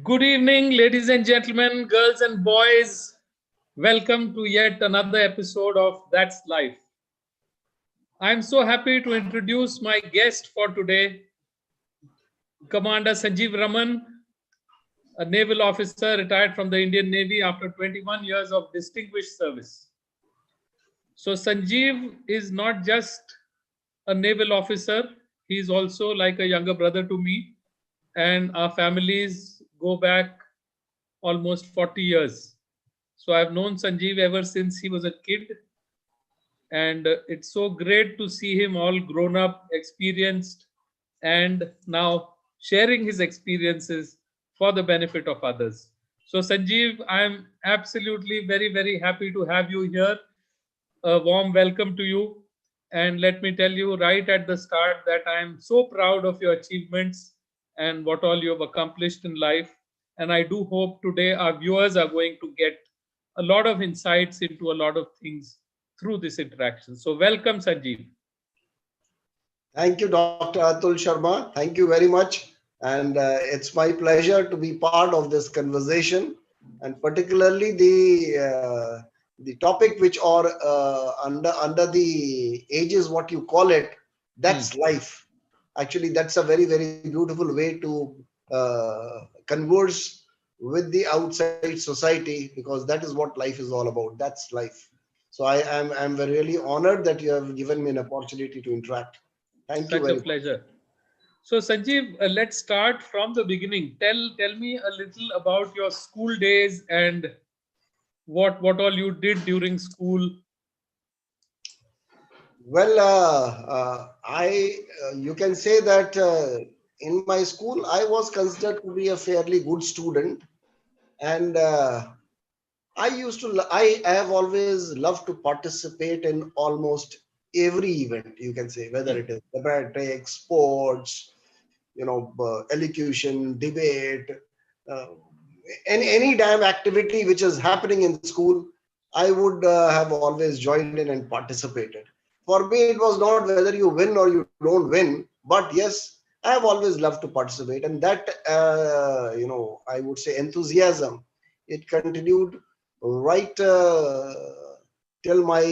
Good evening, ladies and gentlemen, girls and boys. Welcome to yet another episode of That's Life. I'm so happy to introduce my guest for today, Commander Sanjeev Raman, a naval officer retired from the Indian Navy after 21 years of distinguished service. So Sanjeev is not just a naval officer, he is also like a younger brother to me, and our families go back almost 40 years. So I've known Sanjeev ever since he was a kid, and it's so great to see him all grown up, experienced, and now sharing his experiences for the benefit of others. So Sanjeev, I'm absolutely very happy to have you here. A warm welcome to you. And let me tell you right at the start that I am so proud of your achievements and what all you have accomplished in life. And I do hope today our viewers are going to get a lot of insights into a lot of things through this interaction. So welcome, Sanjeev. Thank you, Dr. Atul Sharma. Thank you very much. And it's my pleasure to be part of this conversation, and particularly the topic which are under the ages, what you call it, that's life. Actually, that's a very beautiful way to converse with the outside society, because that is what life is all about. That's life. So I'm really honored that you have given me an opportunity to interact. Thank you Such a very much. pleasure. So Sanjeev, let's start from the beginning. Tell me a little about your school days and what all you did during school. Well, you can say that in my school, I was considered to be a fairly good student, and I have always loved to participate in almost every event. You can say whether it is mathematics, sports, elocution, debate, uh, any damn activity which is happening in school, I would have always joined in and participated. For me, it was not whether you win or you don't win, but yes, I have always loved to participate, and that I would say enthusiasm. It continued right till my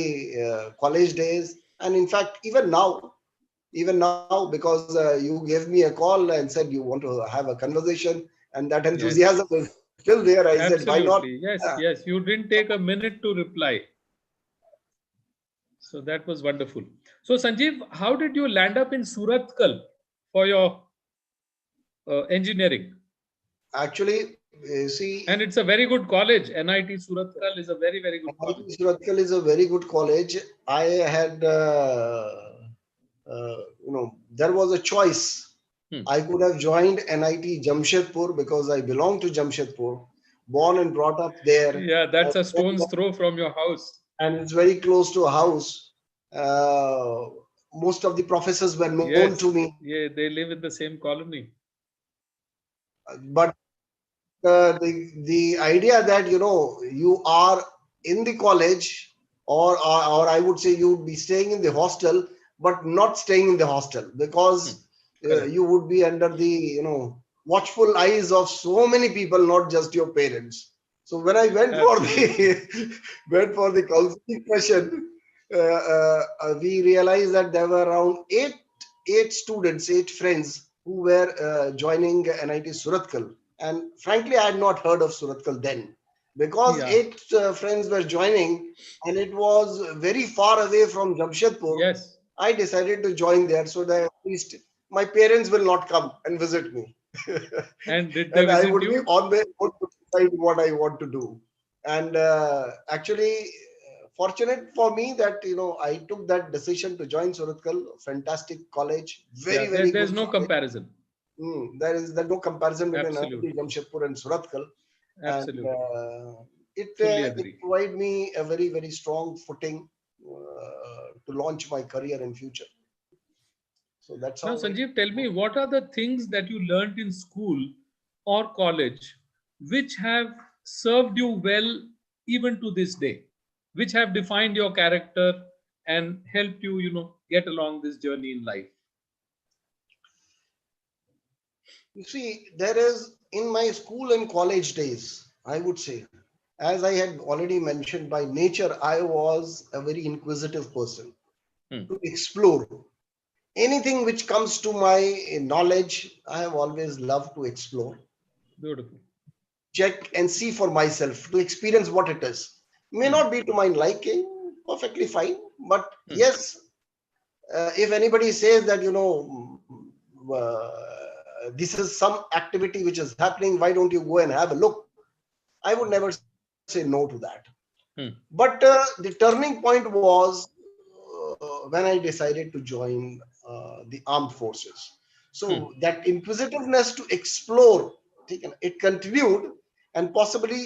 college days, and in fact, even now, because you gave me a call and said you want to have a conversation, and that Yes, enthusiasm is still there. I said, why not? absolutely. Yes. You didn't take a minute to reply. So that was wonderful. So Sanjeev, how did you land up in Surathkal for your engineering? Actually, see, And it's a very good college. NIT Surathkal is a very good college. IIT Surathkal is a very good college. I had, there was a choice. I could have joined NIT Jamshedpur because I belong to Jamshedpur, born and brought up there. Yeah, that's a stone's throw from your house. And it's very close to a house. Uh, Most of the professors were known to Yes, me, yeah, they live in the same colony. but the idea that you are in the college, or I would say you would be staying in the hostel, but not staying in the hostel, because you would be under the watchful eyes of so many people, not just your parents. So when I went for the went for the counseling session, we realized that there were around eight friends who were joining NIT Surathkal. And frankly, I had not heard of Surathkal then, because Yeah. eight friends were joining, and it was very far away from Jamshedpur. Yes. I decided to join there so that at least my parents will not come and visit me. And did they And I visit would be you? on my own to decide what I want to do. And actually, fortunate for me that I took that decision to join Surathkal. Fantastic college, Yeah, very there's good no college. comparison. There's no comparison between Absolutely. IIT Jamshedpur and Surathkal, and Absolutely. Fully it agree. provided me a very strong footing to launch my career in future. So that's Now, how it. Sanjeev, tell me, what are the things that you learned in school or college which have served you well even to this day, which have defined your character and helped you, get along this journey in life? You see, there is in my school and college days, I would say, as I had already mentioned, by nature, I was a very inquisitive person to explore. Anything which comes to my knowledge, I have always loved to explore, Beautiful. check and see for myself, to experience what it is. May not be to my liking, perfectly fine, but yes, if anybody says that, this is some activity which is happening, why don't you go and have a look? I would never say no to that. But the turning point was when I decided to join the armed forces. So that inquisitiveness to explore, it continued and possibly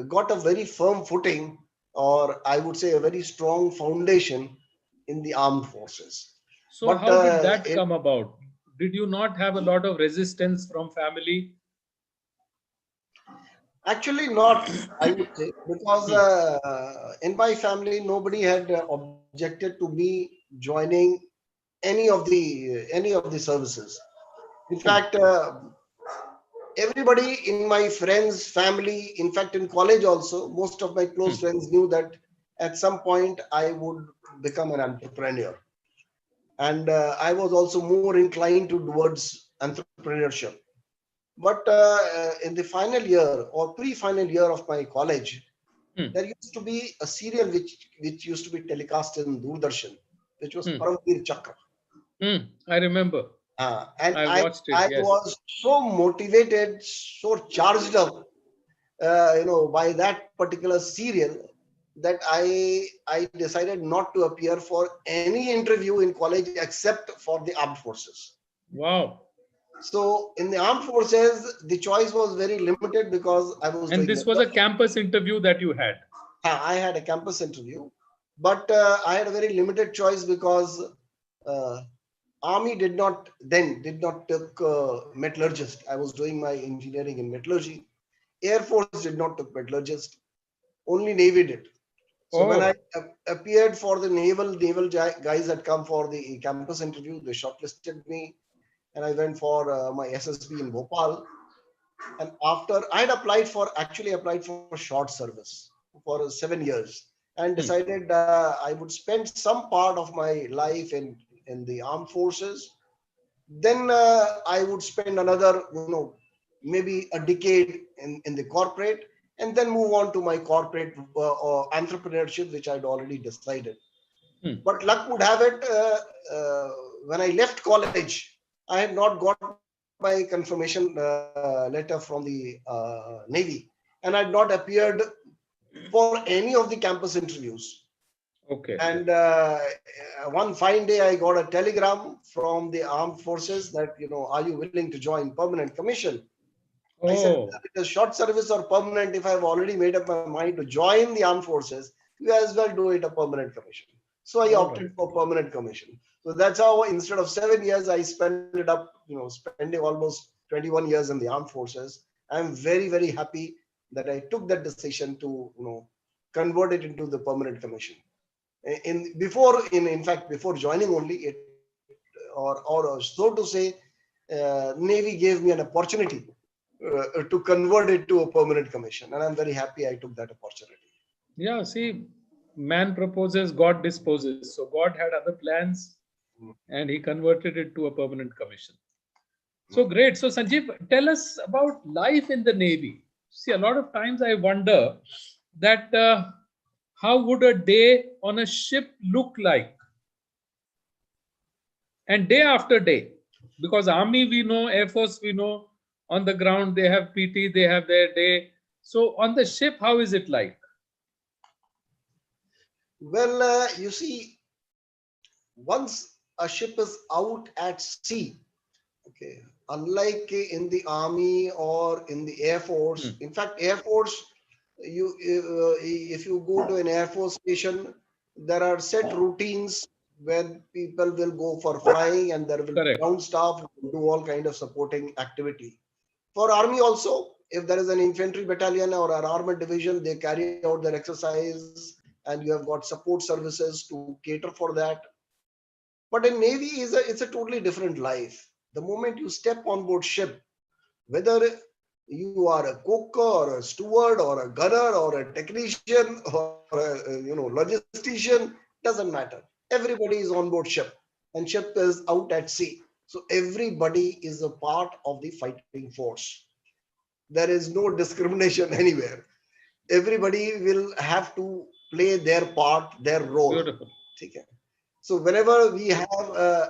got a very firm footing, or I would say a very strong foundation in the armed forces. So But how did that come about? Did you not have a lot of resistance from family? actually not, I would say, because in my family nobody had objected to me joining any of the services. In fact, everybody in my friends, family, in fact, in college also, most of my close friends knew that at some point I would become an entrepreneur. And I was also more inclined towards entrepreneurship. But in the final year or pre-final year of my college, there used to be a serial which used to be telecast in Doordarshan, which was Paramveer Chakra. I remember. And I watched it. I Yes. was so motivated, so charged up, by that particular serial, that I decided not to appear for any interview in college except for the armed forces. Wow. So in the armed forces, the choice was very limited because I was And doing this was a metallurgy. campus interview that you had. I had a campus interview, but I had a very limited choice because uh, Army did not take metallurgist. I was doing my engineering in metallurgy. Air Force did not take metallurgist. Only Navy did. So when I Oh, appeared for the naval guys had come for the campus interview, they shortlisted me, and I went for my SSB in Bhopal. And after I had applied for short service for 7 years, and decided I would spend some part of my life in the armed forces. Then I would spend another, maybe a decade in the corporate, and then move on to my corporate or entrepreneurship, which I'd already decided. But luck would have it, when I left college, I had not got my confirmation letter from the Navy, and I had not appeared for any of the campus interviews. okay. And one fine day, I got a telegram from the armed forces that, are you willing to join permanent commission? I said, Oh, whether it is short service or permanent, if I've already made up my mind to join the armed forces, you as well do it a permanent commission. So I all right. opted for permanent commission. So that's how, instead of 7 years, I spent it up, spending almost 21 years in the armed forces. I'm very, very happy that I took that decision to, convert it into the permanent commission. In fact, before joining only it, or so to say, Navy gave me an opportunity to convert it to a permanent commission, and I'm very happy I took that opportunity. Yeah, see, man proposes, God disposes. So God had other plans and he converted it to a permanent commission. So great. So Sanjeev, tell us about life in the Navy. See, a lot of times I wonder that how would a day on a ship look like, and day after day, because Army we know, Air Force we know, on the ground they have PT, they have their day. So on the ship, how is it like? Well, you see, once a ship is out at sea, okay, unlike in the army or in the air force. In fact, air force, you if you go to an air force station, there are set routines where people will go for flying, and there will be Correct. ground staff who will do all kind of supporting activity. For army also, if there is an infantry battalion or an armored division, they carry out their exercise, and you have got support services to cater for that. But in Navy, it's a totally different life. The moment you step on board ship, whether You are a cook or a steward or a gunner or a technician or a, logistician, doesn't matter. Everybody is on board ship, and ship is out at sea. So everybody is a part of the fighting force. There is no discrimination anywhere. Everybody will have to play their part, their role. Beautiful. Okay. So whenever we have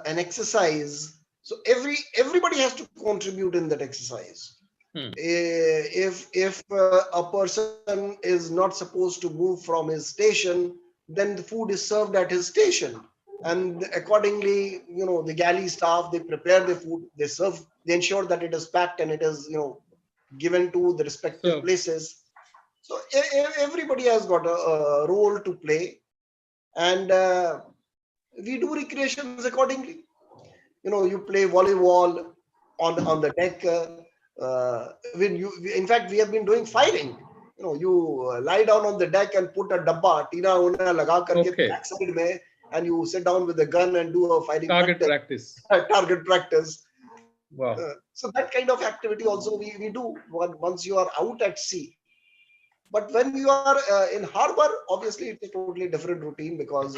an exercise, so everybody has to contribute in that exercise. Hmm. If a person is not supposed to move from his station, then the food is served at his station, and accordingly, the galley staff, they prepare the food, they serve, they ensure that it is packed and it is given to the respective So, places. So everybody has got a role to play, and we do recreations accordingly. You play volleyball on the deck. When in fact, we have been doing firing. You lie down on the deck and put a dabba, tina una laga karke okay. backside mein, and you sit down with a gun and do a firing Target practice, practice. target practice. Wow. So that kind of activity also we do once you are out at sea. But when you are in harbor, obviously it's a totally different routine, because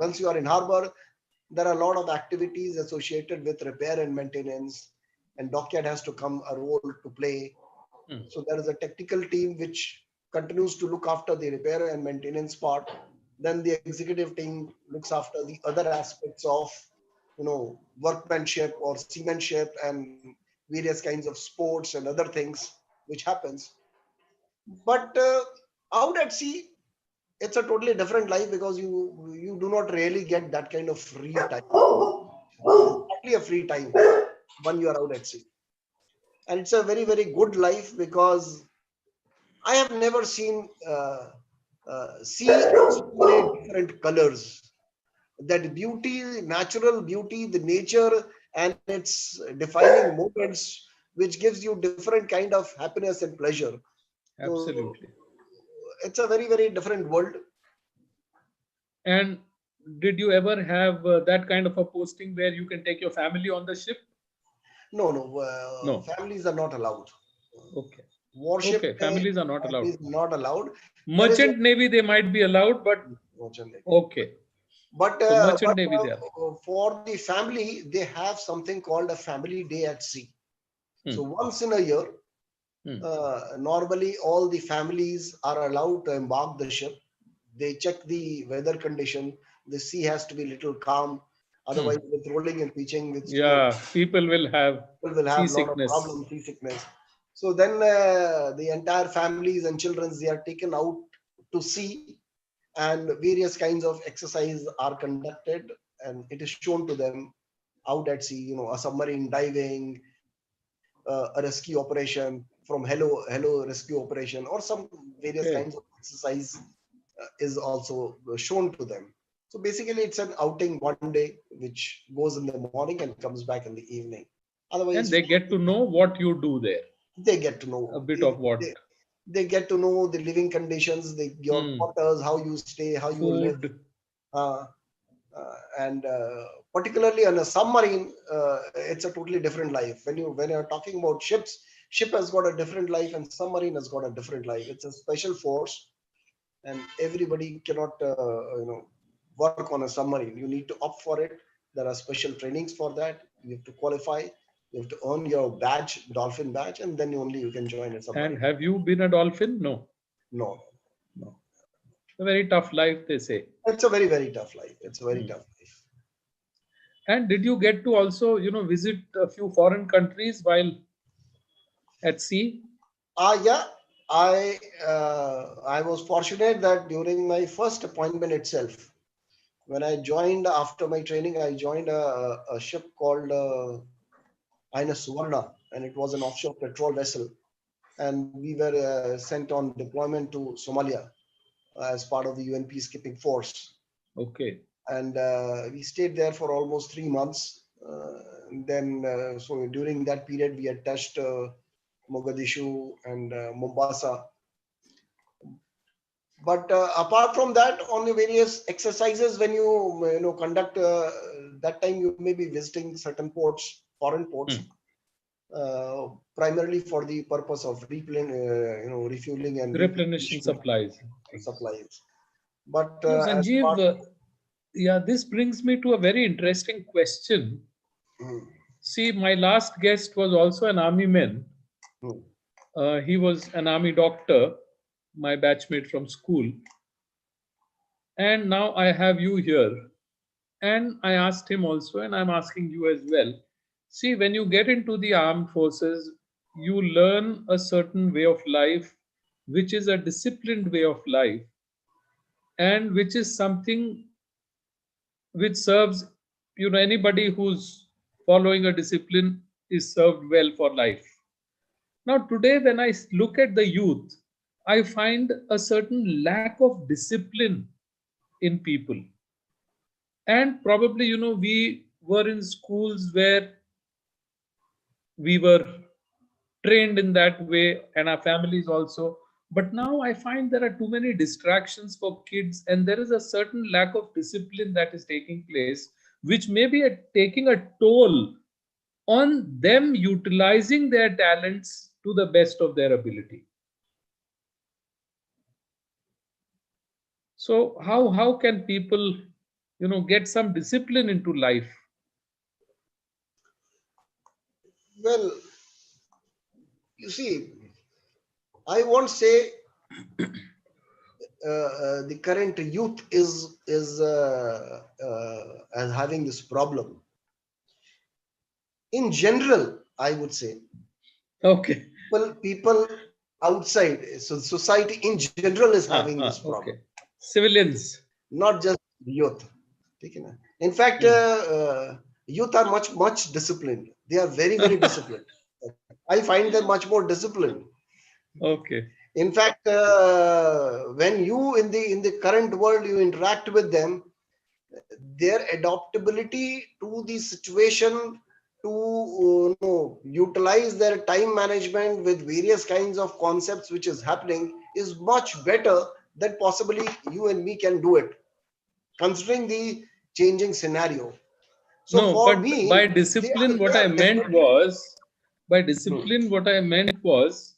once you are in harbor, there are a lot of activities associated with repair and maintenance, and dockyard has to come a role to play. Hmm. So there is a technical team which continues to look after the repair and maintenance part. Then the executive team looks after the other aspects of workmanship or seamanship and various kinds of sports and other things which happens. But out at sea, it's a totally different life, because you do not really get that kind of free time. It's hardly a free time when you are out at sea, and it's a very very good life, because I have never seen sea in so many different colors. That beauty, natural beauty, the nature, and its defining moments, which gives you different kind of happiness and pleasure. So Absolutely. it's a very very different world. And did you ever have that kind of a posting where you can take your family on the ship? No, no, No. families are not allowed. Okay. Warship, Okay. Families are not allowed. families not allowed. There is Merchant Navy, they might be allowed, but one, okay. but So Merchant Navy, they are. for the family, they have something called a family day at sea. Hmm. So once in a year, Hmm. normally all the families are allowed to embark the ship. They check the weather condition. The sea has to be little calm. Hmm. Otherwise, with rolling and pitching, with Yeah, people will have people will have a lot of seasickness. problems, seasickness. So then the entire families and children, they are taken out to sea, and various kinds of exercise are conducted, and it is shown to them out at sea. A submarine diving, a rescue operation from hello rescue operation, or some various Okay. kinds of exercise is also shown to them. So basically, it's an outing one day, which goes in the morning and comes back in the evening. Otherwise, And they get to know what you do there. they get to A know. bit of what? They get to know the living conditions, your Hmm. quarters, how you stay, how you live. Food. Uh, and particularly on a submarine, it's a totally different life. When you're talking about ships, ship has got a different life, and submarine has got a different life. It's a special force, and everybody cannot work on a submarine. You need to opt for it. There are special trainings for that. You have to qualify. You have to earn your badge, dolphin badge, and then only you can join a And submarine. have you been a dolphin? No. No, No. A very tough life, they say. it's a very very tough life. It's a very Hmm. tough life. And did you get to also, visit a few foreign countries while at sea? Yeah, I was fortunate that during my first appointment itself, when I joined after my training, I joined a ship called Ina Suvarna, and it was an offshore patrol vessel, and we were sent on deployment to Somalia as part of the UN peacekeeping force, Okay. and we stayed there for almost 3 months. So during that period, we had touched Mogadishu and Mombasa. But apart from that, on the various exercises, when you conduct that time, you may be visiting certain ports, foreign ports. Hmm. primarily for the purpose of refueling and replenishing replenishment supplies. supplies. But No, as Sanjeev, part, yeah, this brings me to a very interesting question. Hmm, See, my last guest was also an army man. hmm. He was an army doctor, my batchmate from school. And now I have you here. And I asked him also, and I'm asking you as well. See, when you get into the armed forces, you learn a certain way of life, which is a disciplined way of life, and which is something which serves, anybody who's following a discipline is served well for life. Now, today, when I look at the youth, I find a certain lack of discipline in people. And probably, we were in schools where we were trained in that way, and our families also. But now I find there are too many distractions for kids, and there is a certain lack of discipline that is taking place, which may be taking a toll on them utilizing their talents to the best of their ability. So how can people, get some discipline into life? Well, you see, I won't say the current youth is as having this problem. In general, I would say Okay. people outside, so society in general is having this problem, Okay. Civilians. not just youth. ठीक है ना? In fact, Hmm. youth are much disciplined. They are very disciplined. I find them much more disciplined. Okay. In fact, when you in the current world you interact with them, their adaptability to the situation, to utilize their time management with various kinds of concepts which is happening is much better than possibly you and me can do it, considering the changing scenario. So No, for but by me, discipline, they what I are meant definitely. was, by Hmm. discipline, what I meant was,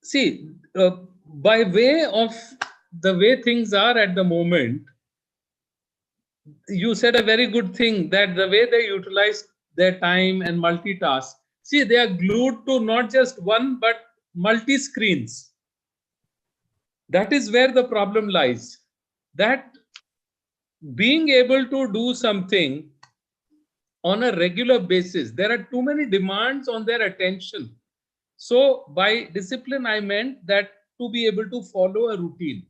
see, by way of the way things are at the moment, you said a very good thing that the way they utilize their time and multitask. See, they are glued to not just one but multi screens. That is where the problem lies. That being able to do something on a regular basis, there are too many demands on their attention. So, by discipline, I meant that to be able to follow a routine.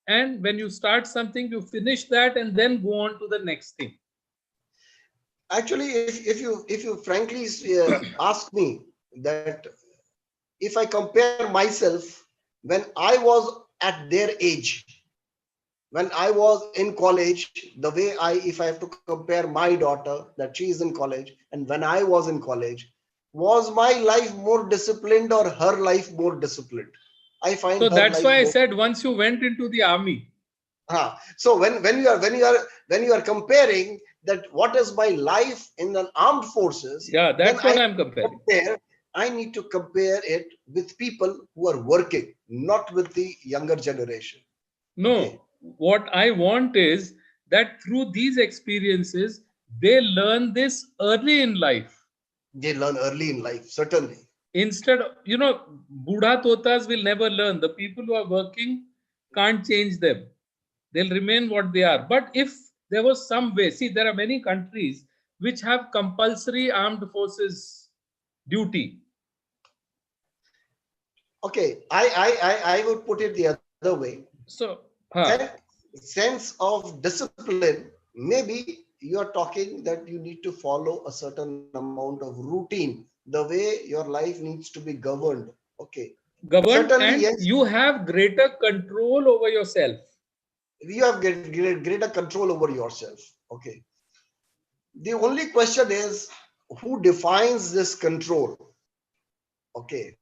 And when you start something, you finish that and then go on to the next thing. Actually, if you frankly ask me that, if I compare myself when I was at their age, when I was in college, the way if I have to compare my daughter that she is in college and when I was in college, was my life more disciplined or her life more disciplined? I find So her that's life why I more. said once you went into the army. So when you are comparing that what is my life in the armed forces, Yeah, then that's what I'm comparing. I need to compare it with people who are working, not with the younger generation. Okay, No, what I want is that through these experiences, they learn this early in life. they learn early in life, certainly. Instead of, Buddha Totas will never learn. The people who are working can't change them. They'll remain what they are. But if there was some way, see, there are many countries which have compulsory armed forces duty. Okay, I would put it the other way. So, Sense of discipline, maybe you are talking that you need to follow a certain amount of routine, the way your life needs to be governed. Okay, certainly governed, yes, and you have greater control over yourself. you have greater control over yourself. Okay, the only question is who defines this control. Okay,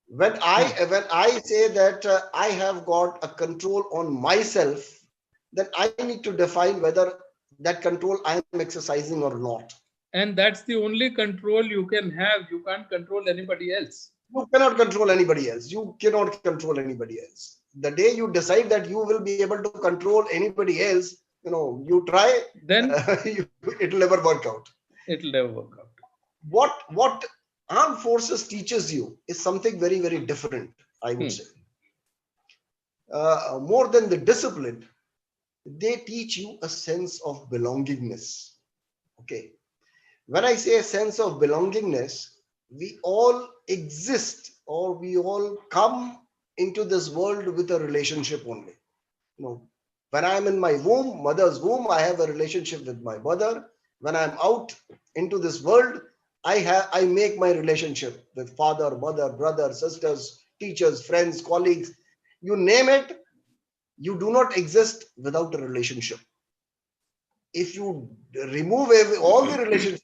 when I say that I have got a control on myself, then I need to define whether that control I am exercising or not. And that's the only control you can have. You can't control anybody else. You cannot control anybody else. You cannot control anybody else. The day you decide that you will be able to control anybody else, you try, Then it'll never work out. it'll never work out. What armed forces teaches you is something very, very different, I would say. More than the discipline, they teach you a sense of belongingness. Okay. When I say a sense of belongingness, we all exist, or we all come into this world with a relationship only. When I'm in my womb, mother's womb, I have a relationship with my mother. When I'm out into this world, I make my relationship with father, mother, brother, sisters, teachers, friends, colleagues. You name it, you do not exist without a relationship. If you remove all the relationship,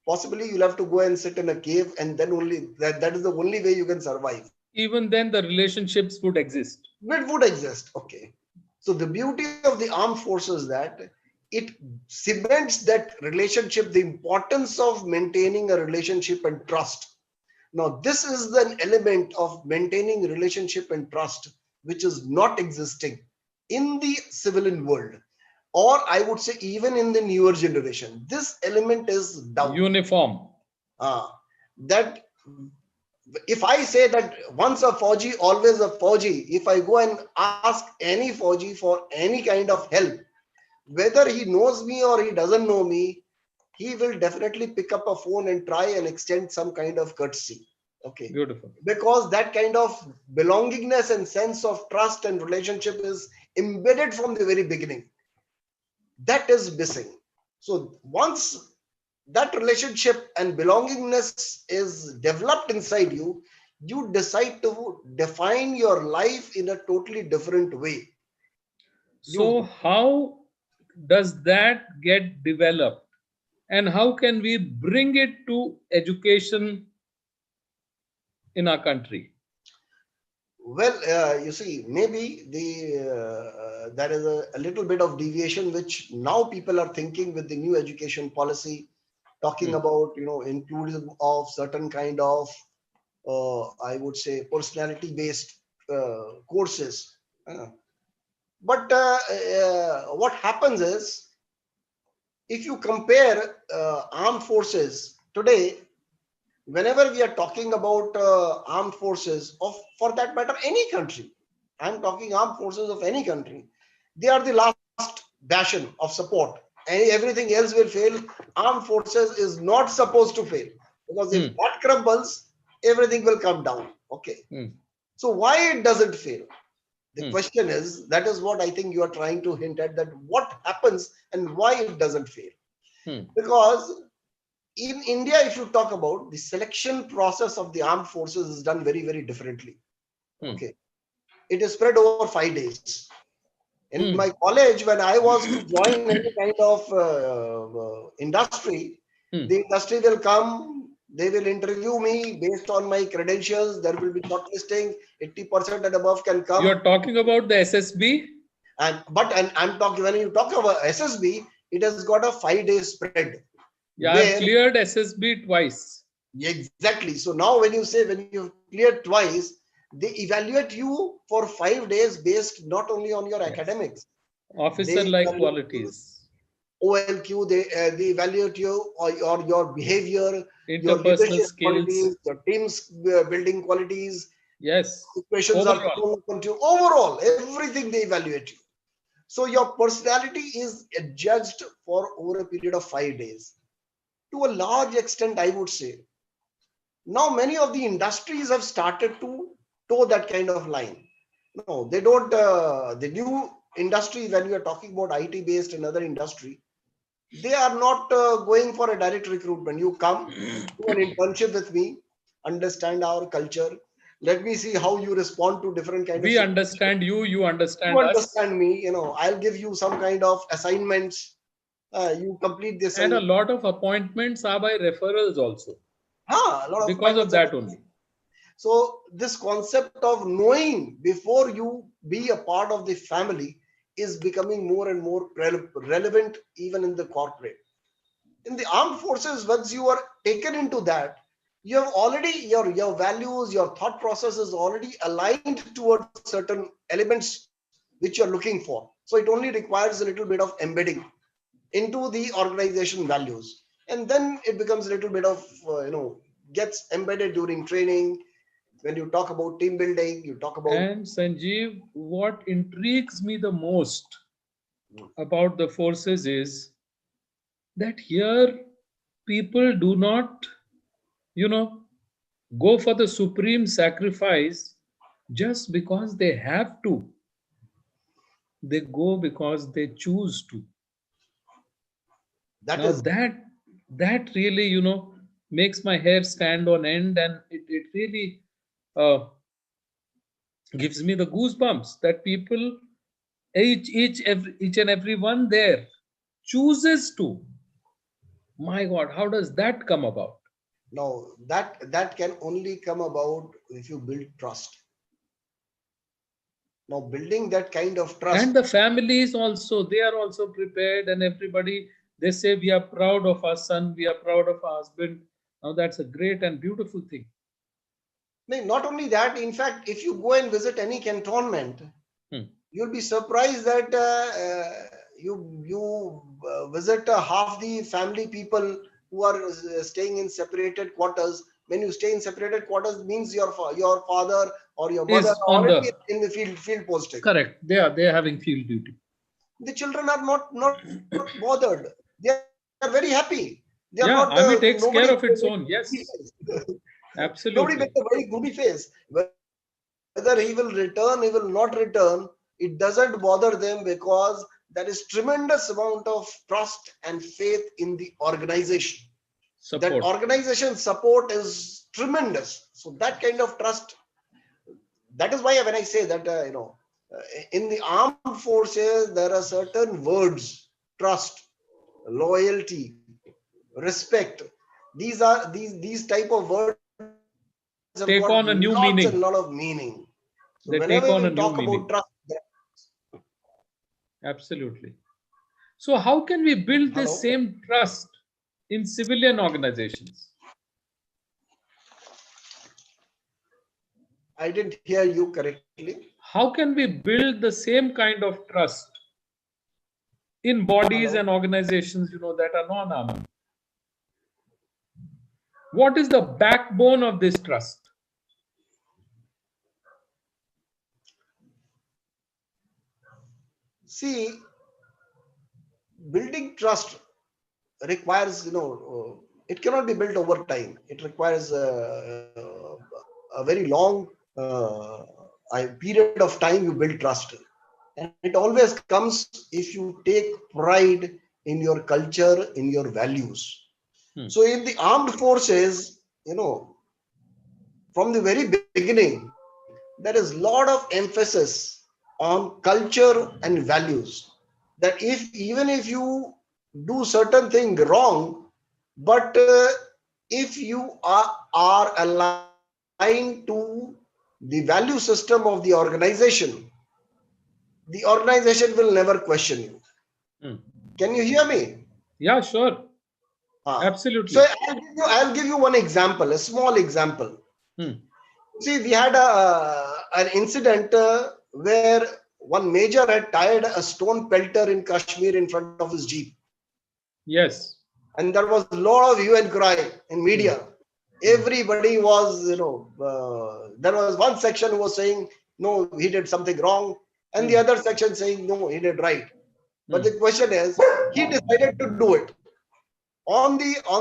possibly you'll have to go and sit in a cave, and then only that is the only way you can survive. Even then, the relationships would exist. It would exist. Okay. So the beauty of the armed forces that it cements that relationship, the importance of maintaining a relationship and trust. Now, this is an element of maintaining relationship and trust, which is not existing in the civilian world, or I would say even in the newer generation. This element is down. Uniform. That if I say that once a Fauji, always a Fauji, if I go and ask any Fauji for any kind of help, whether he knows me or he doesn't know me, he will definitely pick up a phone and try and extend some kind of courtesy. Okay. Beautiful. Because that kind of belongingness and sense of trust and relationship is embedded from the very beginning. That is missing. So once that relationship and belongingness is developed inside you, you decide to define your life in a totally different way. So, how does that get developed? And how can we bring it to education in our country? Well, you see, maybe there is a little bit of deviation which now people are thinking with the new education policy, talking about inclusion of certain kind of I would say personality based courses. But what happens is, if you compare armed forces today, whenever we are talking about armed forces of, for that matter, any country, I'm talking armed forces of any country, they are the last bastion of support. And everything else will fail. Armed forces is not supposed to fail, because if that crumbles, everything will come down. Okay. So why it doesn't fail? The question is, that is what I think you are trying to hint at, that what happens and why it doesn't fail. Because in India, if you talk about the selection process of the armed forces is done very, very differently. Okay. It is spread over 5 days. In my college, when I was to join any kind of industry, the industry will come, they will interview me based on my credentials. There will be shortlisting. 80% and above can come. You're talking about the SSB? And I'm talking, when you talk about SSB, it has got a 5-day spread. Yeah, I've cleared SSB twice. Exactly. So now when you say, when you've cleared twice, they evaluate you for 5 days based not only on your academics. Officer-like qualities. OLQ, they evaluate you or your behavior, your interpersonal leadership skills, qualities, your team's building qualities. Yes. Questions are thrown to you. Overall, everything they evaluate you. So your personality is judged for over a period of 5 days. To a large extent, I would say, now many of the industries have started to toe that kind of line. No, they don't. The new industry, when we are talking about IT based another industry, they are not going for a direct recruitment. You come to an internship with me, understand our culture. Let me see how you respond to different kinds of. We understand you, you understand you us. understand me. I'll give you some kind of assignments. You complete this. And a lot of appointments are by referrals also. A lot of because of that only. So this concept of knowing before you be a part of the family is becoming more and more relevant even in the corporate. In the armed forces, once you are taken into that, you have already, your values, your thought process is already aligned towards certain elements which you're looking for. So it only requires a little bit of embedding into the organization values, and then it becomes a little bit of gets embedded during training. When you talk about team building, you talk about. And Sanjeev, what intrigues me the most about the forces is that here people do not, you know, go for the supreme sacrifice just because they have to. They go because they choose to. That Now is. that really, makes my hair stand on end, and it really uh, gives me the goosebumps that people, each and every one there chooses to. My God, how does that come about? No, that can only come about if you build trust. Now, building that kind of And trust. the families also, they are also prepared, and everybody, they say, we are proud of our son, we are proud of our husband. Now that's a great and beautiful thing. Not only that, in fact, if you go and visit any cantonment, Hmm. you'll be surprised that you visit half the family people who are staying in separated quarters. When you stay in separated quarters, means your father or your mother Is are on already the in the field posting. correct. They are having field duty. The children are not bothered. They are very happy. They are not. Yeah, army Nobody takes care of its makes own. Yes, nobody makes absolutely. a very goody face. Whether he will return, he will not return. It doesn't bother them, because there is tremendous amount of trust and faith in the organization. That Support. organization support is tremendous. So that kind of trust. That is why when I say that in the armed forces there are certain words: trust, loyalty, respect. These type of words have got lots and Take lot on of a new meaning. meaning. So whenever we talk They about take on a trust, new meaning. Absolutely. So how can we build hello, this same trust in civilian organizations? I didn't hear you correctly. How can we build the same kind of trust in bodies Hello. and organizations, that are non-armed? What is the backbone of this trust? See, building trust requires, it cannot be built over time. It requires a very long period of time you build trust. And it always comes if you take pride in your culture, in your values. Hmm. So in the armed forces, from the very beginning, there is a lot of emphasis on culture and values. That even if you do certain thing wrong, but if you are aligned to the value system of the organization will never question you. Hmm. Can you hear me? Yeah, sure. So Absolutely. I'll give you one example, a small example. Hmm. See, we had an incident where one major had tied a stone pelter in Kashmir in front of his jeep, Yes. and there was a lot of hue and cry in Hmm. media. Hmm. Everybody was, there was one section who was saying no, he did something wrong, and the Hmm. other section saying no, he did right. But Hmm. the question is, he decided to do it on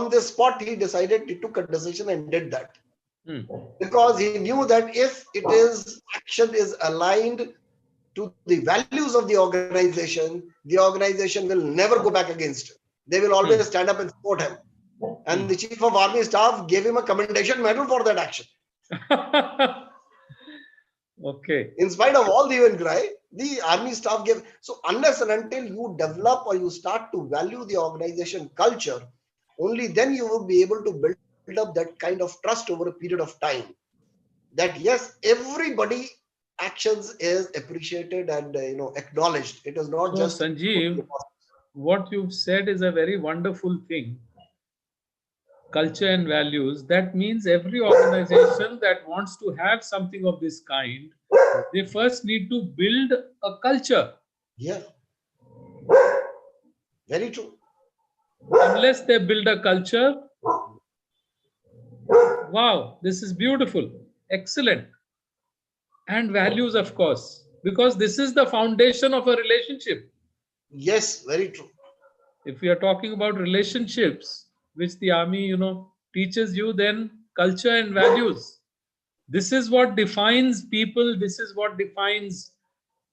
the spot. He decided, he took a decision and did that, Hmm. because he knew that if it is action is aligned to the values of the organization will never go back against him. They will always Hmm. stand up and support him. And Hmm. the chief of army staff gave him a commendation medal for that action. Okay. In spite of all the hue and cry, the army staff gave. So unless and until you develop or you start to value the organization culture, only then you will be able to build up that kind of trust over a period of time. That yes, everybody actions is appreciated and acknowledged. It is not So, just put in the Sanjeev, process. what you've said is a very wonderful thing. culture and values, that means every organization that wants to have something of this kind, they first need to build a culture. Yeah, very true. Unless they build a culture, wow, this is beautiful, excellent. And values, of course, because this is the foundation of a relationship. Yes, very true. If we are talking about relationships, which the army, teaches you, then culture and values. This is what defines people. This is what defines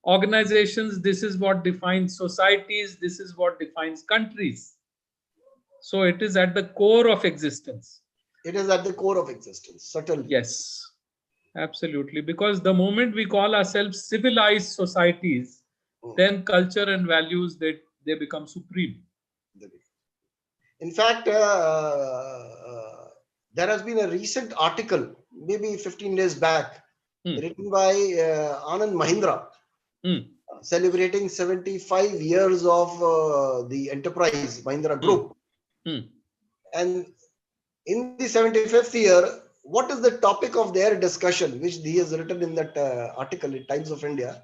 organizations. This is what defines societies. This is what defines countries. So it is at the core of existence. It is at the core of existence, certainly. Yes, absolutely. Because the moment we call ourselves civilized societies, then culture and values, they become supreme. In fact, there has been a recent article, maybe 15 days back, written by Anand Mahindra, celebrating 75 years of the enterprise, Mahindra Group. And in the 75th year, what is the topic of their discussion, which he has written in that article in Times of India,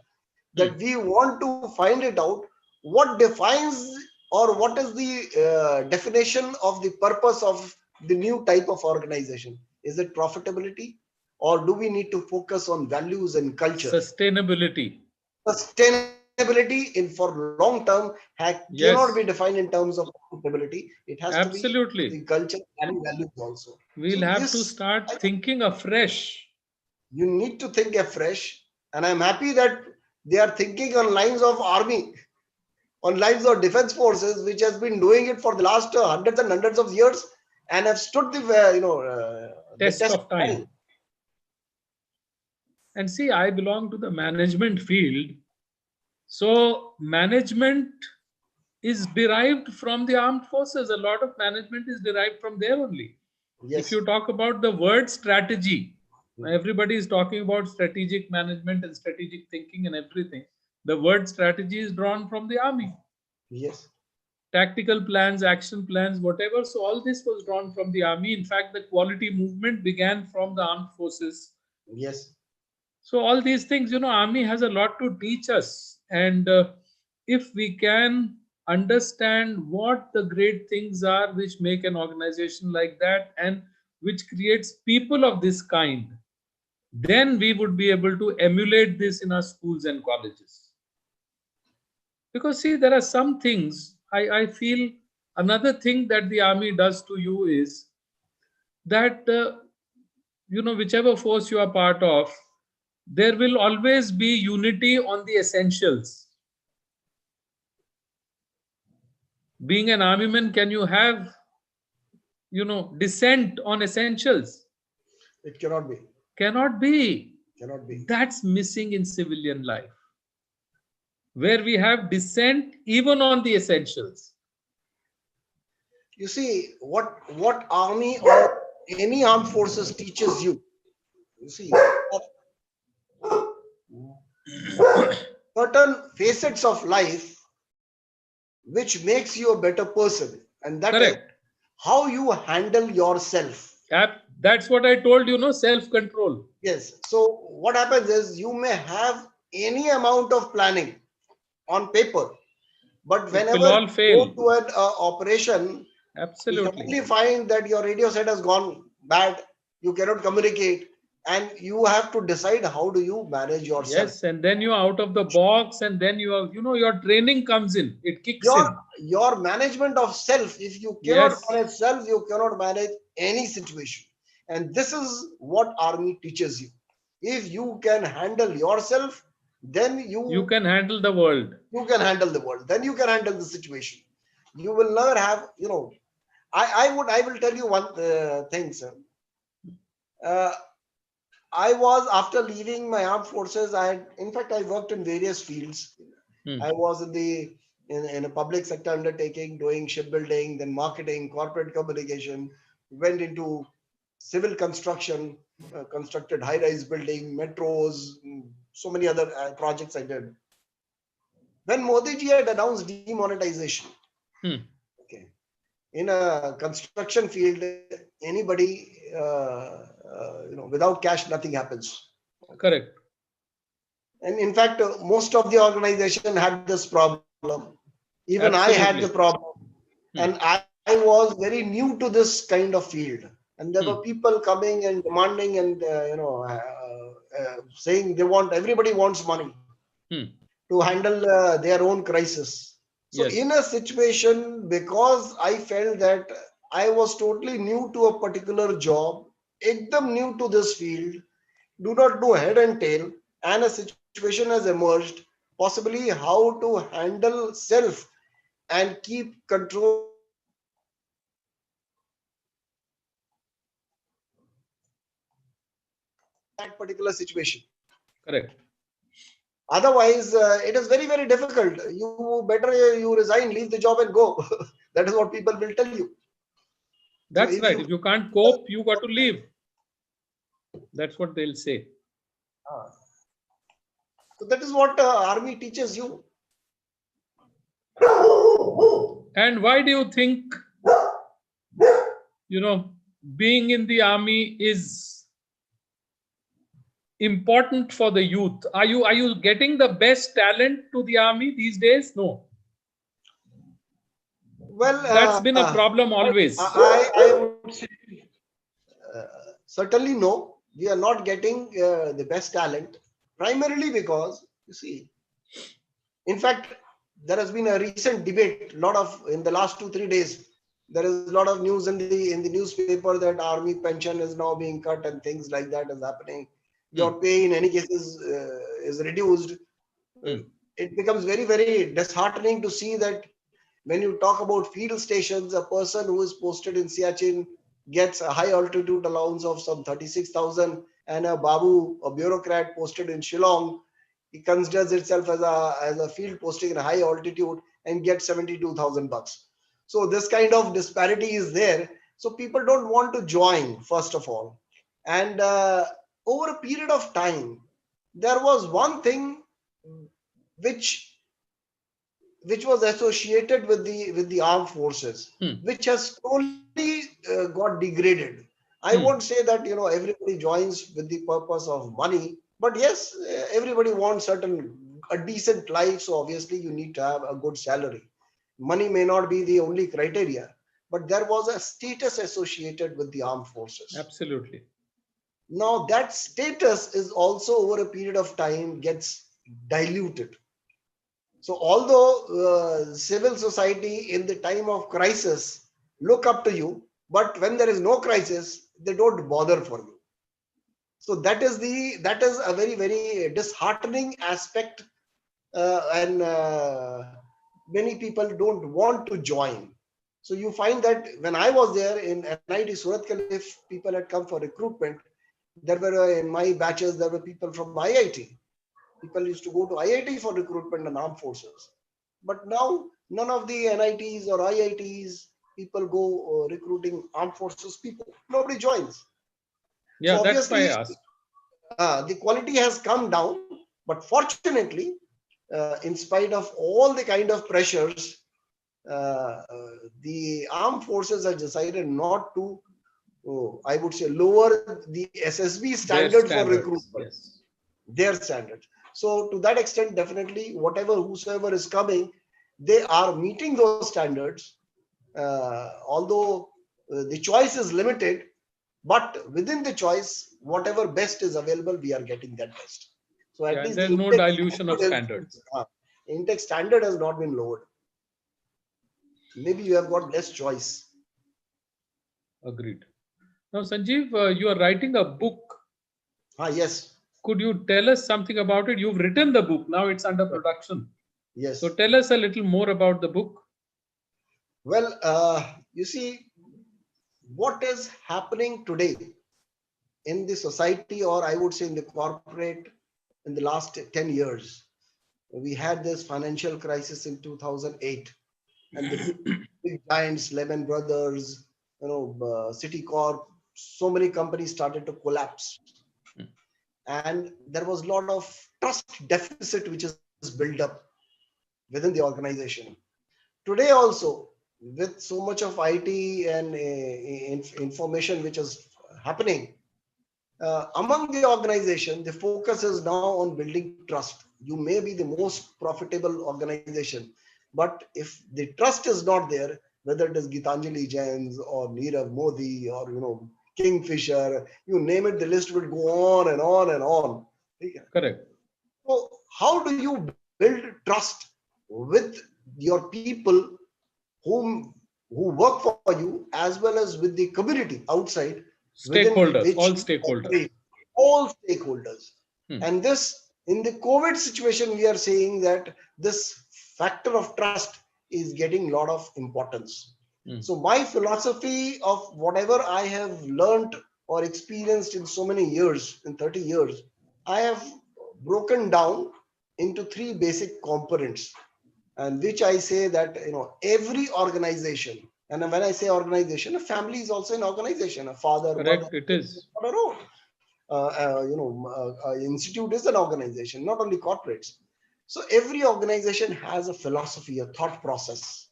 that we want to find it out, what defines or what is the definition of the purpose of the new type of organization? Is it profitability, or do we need to focus on values and culture? Sustainability. Sustainability in for long term cannot be defined in terms of profitability. It has to be the culture and values also. We'll have to start thinking afresh. You need to think afresh, and I'm happy that they are thinking on lines of army, on lines of defense forces, which has been doing it for the last hundreds and hundreds of years, and have stood the test of time. And see, I belong to the management field. So management is derived from the armed forces. A lot of management is derived from there only. Yes. If you talk about the word strategy, everybody is talking about strategic management and strategic thinking and everything. The word strategy is drawn from the army. Yes. Tactical plans, action plans, whatever. So all this was drawn from the army. In fact, the quality movement began from the armed forces. Yes. So all these things, army has a lot to teach us. And if we can understand what the great things are which make an organization like that and which creates people of this kind, then we would be able to emulate this in our schools and colleges. Because see, there are some things, I feel another thing that the army does to you is that, whichever force you are part of, there will always be unity on the essentials. Being an armyman, can you have, dissent on essentials? It cannot be. Cannot be. Cannot be. That's missing in civilian life, where we have dissent even on the essentials. You see, what army or any armed forces teaches you. You see, certain facets of life which makes you a better person, and that is how you handle yourself. That's what I told you, self-control. Yes. So what happens is, you may have any amount of planning on paper, but whenever you go to an operation, you suddenly find that your radio set has gone bad, you cannot communicate, and you have to decide how do you manage yourself. Yes, and then you're out of the box, and then you are, your training comes in, it kicks in. Your management of self, if you cannot manage self, you cannot manage any situation. And this is what army teaches you. If you can handle yourself, then you can handle the world. You can handle the world. Then you can handle the situation. You will never have, I will tell you one thing, sir. I was, after leaving my armed forces, I worked in various fields. I was in a public sector undertaking, doing shipbuilding, then marketing, corporate communication, went into civil construction, constructed high-rise building, metros, so many other projects I did. When Modi ji had announced demonetization, okay, in a construction field, anybody, without cash, nothing happens. Correct. And in fact, most of the organization had this problem. Even I had the Absolutely. problem. And Hmm. I was very new to this kind of field. And there were Hmm. people coming and demanding and, saying everybody wants money Hmm. to handle their own crisis. So in Yes. a situation, because I felt that I was totally new to a particular job, ekdam new to this field, do not know head and tail, and a situation has emerged, possibly how to handle self and keep control of my emotions in that particular situation. Correct. Otherwise, it is very, very difficult. You better you resign, leave the job, and go. That is what people will tell you. So That's if right. you, If you can't cope, you got to leave. That's what they'll say. uh, so that is what army teaches you. And why do you think, you know, being in the army is important for the youth? Are you getting the best talent to the army these days? No. Well, That's been a problem always. I would say certainly no. We are not getting the best talent, primarily because you see, in fact, there has been a recent debate. Lot of in the last 2 3 days, there is a lot of news in the newspaper that army pension is now being cut and things like that is happening. Hmm. Your pay in any cases is reduced. Uh, Hmm. it becomes very, very disheartening to see that when you talk about field stations, a person who is posted in Siachen gets a high altitude allowance of some 36,000, and a Babu, a bureaucrat posted in Shillong, he considers itself as a field posting in a high altitude and gets 72,000 bucks. So this kind of disparity is there. So people don't want to join, first of all. And over a period of time, there was one thing which which was associated with the armed forces, Hmm. which has slowly got degraded. I won't Hmm. say that everybody joins with the purpose of money, but yes, everybody wants a decent life. So obviously, you need to have a good salary. Money may not be the only criteria, but there was a status associated with the armed forces. Absolutely. Now that status is also over a period of time gets diluted. So although civil society in the time of crisis look up to you, but when there is no crisis, they don't bother for you. So that is a very, very disheartening aspect, and many people don't want to join. So you find that when I was there in NIT Surat, if people had come for recruitment, there were in my batches there were people from IIT. People used to go to IIT for recruitment and armed forces. But now, none of the NITs or IITs people go recruiting armed forces people. Nobody joins. Yeah, So that's why obviously, I asked. the quality has come down. But fortunately, in spite of all the kind of pressures, the armed forces have decided not to, I would say, lower the SSB Their standard for standards. recruitment, Yes. their standards. So to that extent, definitely, whosoever is coming, they are meeting those standards. Although the choice is limited, but within the choice, whatever best is available, we are getting that best. So Yeah, at and least there's the no dilution of standards. intake standard has not been lowered. Maybe you have got less choice. Agreed. Now, Sanjeev, you are writing a book. Yes, Could you tell us something about it? You've written the book. Now it's under production. So yes. tell us a little more about the book. Well, you see, what is happening today in the society, or I would say in the corporate, in the last 10 years? We had this financial crisis in 2008, and the big giants, Lehman Brothers, Citicorp, so many companies started to collapse, and there was a lot of trust deficit which is built up within the organization. Today also, with so much of IT and information which is happening among the organization, the focus is now on building trust. You may be the most profitable organization, but if the trust is not there, whether it is Gitanjali Jains or Nirav Modi or Kingfisher, you name it, the list will go on and on and on. Correct. So how do you build trust with your people whom who work for you, as well as with the community outside within Stakeholders, which all you stakeholders. operate, all stakeholders. Hmm. And this, in the COVID situation, we are saying that this factor of trust is getting a lot of importance. Hmm. So my philosophy of whatever I have learned or experienced in so many years, in 30 years, I have broken down into three basic components, and which I say that every organization, and when I say organization, a family is also an organization. A father, mother, Correct, it is. not a role. Institute is an organization, not only corporates. So every organization has a philosophy, a thought process,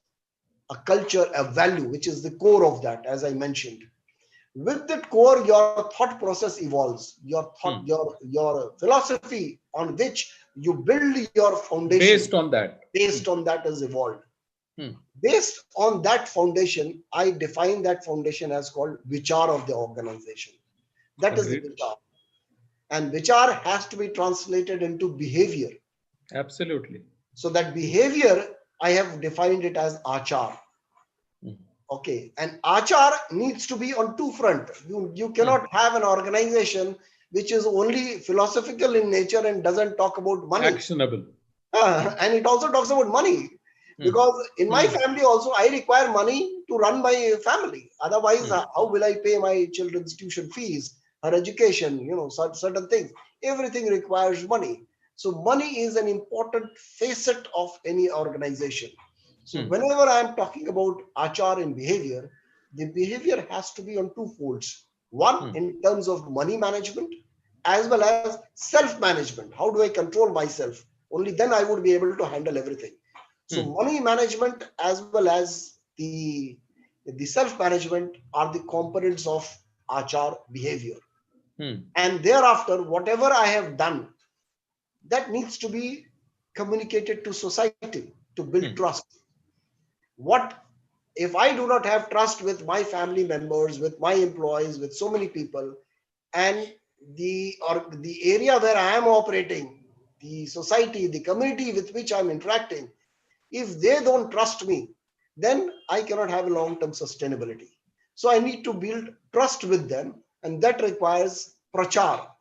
a culture, a value, which is the core of that, as I mentioned. With that core, your thought process evolves. Hmm. Your philosophy on which you build your foundation, Based on that. based on that is evolved. Hmm. Based on that foundation, I define that foundation as called vichar of the organization. That is the Agreed. vichar. And vichar has to be translated into behavior. Absolutely. So that behavior, I have defined it as achar. Hmm. Okay. And achar needs to be on two fronts. You cannot have an organization which is only philosophical in nature and doesn't talk about money. Actionable. And it also talks about money. Hmm. Because in my Hmm. family also, I require money to run my family. Otherwise, Hmm. how will I pay my children's tuition fees, her education, certain things. Everything requires money. So money is an important facet of any organization. So Hmm. whenever I'm talking about achar and behavior, the behavior has to be on two folds. One, Hmm. in terms of money management, as well as self-management. How do I control myself? Only then I would be able to handle everything. So Hmm. money management as well as the self-management are the components of achar behavior. Hmm. And thereafter, whatever I have done, that needs to be communicated to society to build Hmm. trust. What if I do not have trust with my family members, with my employees, with so many people, and the area where I am operating, the society, the community with which I'm interacting, if they don't trust me, then I cannot have a long-term sustainability. So I need to build trust with them, and that requires prachar. Hmm.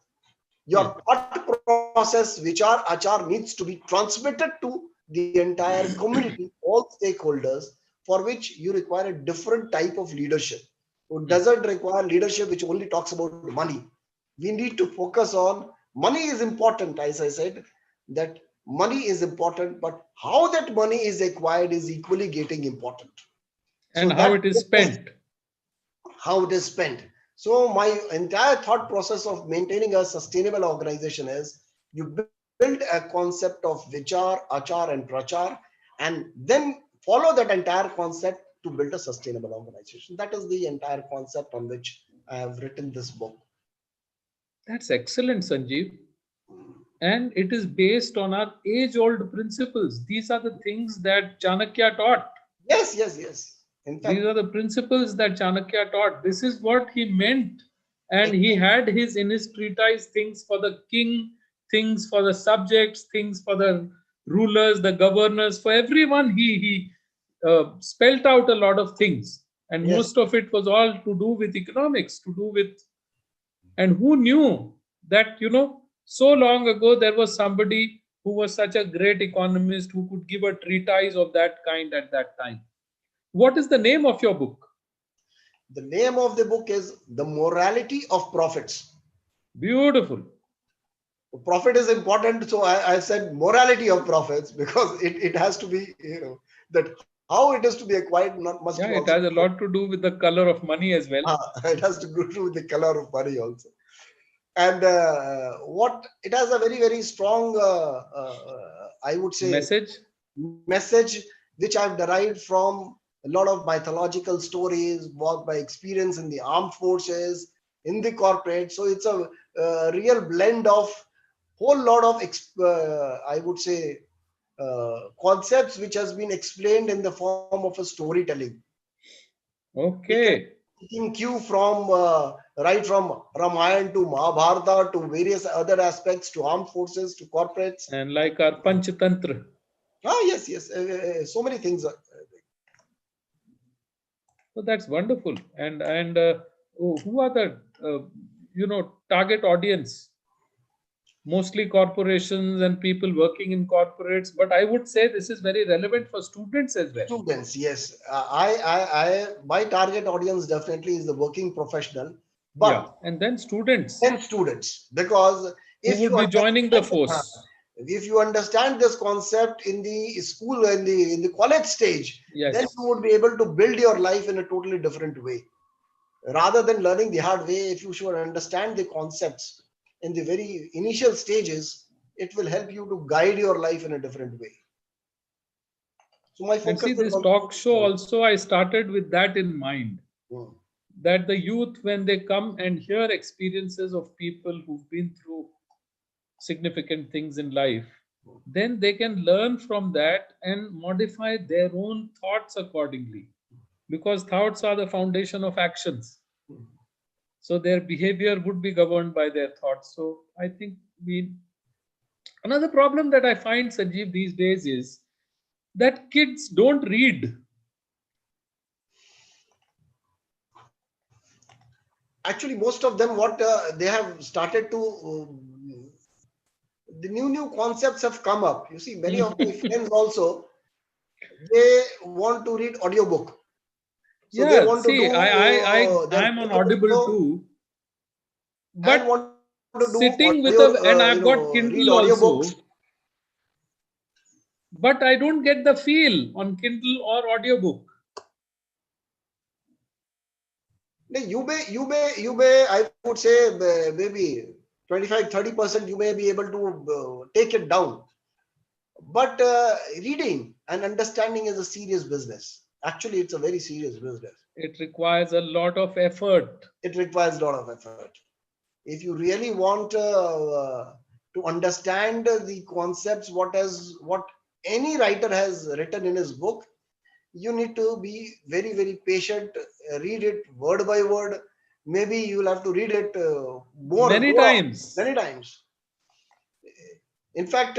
Your thought process, which are achar, needs to be transmitted to the entire community, all stakeholders, for which you require a different type of leadership. It Hmm. doesn't require leadership which only talks about money. We need to focus on money is important, as I said, that money is important, but how that money is acquired is equally getting important. So And how that it is focus, spent. how it is spent. So my entire thought process of maintaining a sustainable organization is you build a concept of vichar, achar, and prachar, and then follow that entire concept to build a sustainable organization. That is the entire concept on which I have written this book. That's excellent, Sanjeev. And it is based on our age old principles. These are the things that Chanakya taught. Yes, yes, yes. In These fact, are the principles that Chanakya taught. This is what he meant. And he had his in his treatise things for the king, things for the subjects, things for the rulers, the governors, for everyone. He spelt out a lot of things. And yes. most of it was all to do with economics, to do with. And who knew that, so long ago there was somebody who was such a great economist who could give a treatise of that kind at that time? What is the name of your book? The name of the book is The Morality of Profits. Beautiful. Profit is important, so I said morality of profits because it has to be, that how it is to be acquired not must be Yeah, also it has a lot to do with the color of money as well. it has to go through the color of money also. And what it has a very very strong, I would say, Message. message which I've derived from a lot of mythological stories, work by experience in the armed forces, in the corporate. So it's a real blend of whole lot of, I would say, concepts which has been explained in the form of a storytelling. We can Okay. taking cue from right from Ramayana to Mahabharata to various other aspects to armed forces to corporates. And like our Panchatantra. Ah, yes, yes. So many things. So that's wonderful. And who are the target audience? Mostly corporations and people working in corporates, but I would say this is very relevant for students as well. Students, yes. My target audience definitely is the working professional, Yeah, but and then students then students, because who if would you be joining the understand, force. if you understand this concept in the school, in the college stage, then Yes. you would be able to build your life in a totally different way. Rather than learning the hard way, if you should understand the concepts in the very initial stages, it will help you to guide your life in a different way. So my And focus see, is this on talk show students. also, I started with that in mind, Hmm. that the youth, when they come and hear experiences of people who've been through significant things in life, then they can learn from that and modify their own thoughts accordingly. Because thoughts are the foundation of actions. So their behavior would be governed by their thoughts. So I think another problem that I find, Sanjeev, these days is that kids don't read. Actually, most of them, what they have started to, the new concepts have come up. You see, many of my friends also, they want to read audiobook. So they Yeah, want to do see, their I'm on Audible portfolio too, and but want to do sitting audio, with a, and I've got read Kindle audiobooks. also, but I don't get the feel on Kindle or audiobook. I would say maybe 25-30% you may be able to take it down. But reading and understanding is a serious business. Actually, it's a very serious business. It requires a lot of effort. It requires a lot of effort. If you really want to understand the concepts, what any writer has written in his book, you need to be very, very patient, read it word by word. Maybe you'll have to read it Many more often, times. many times. In fact,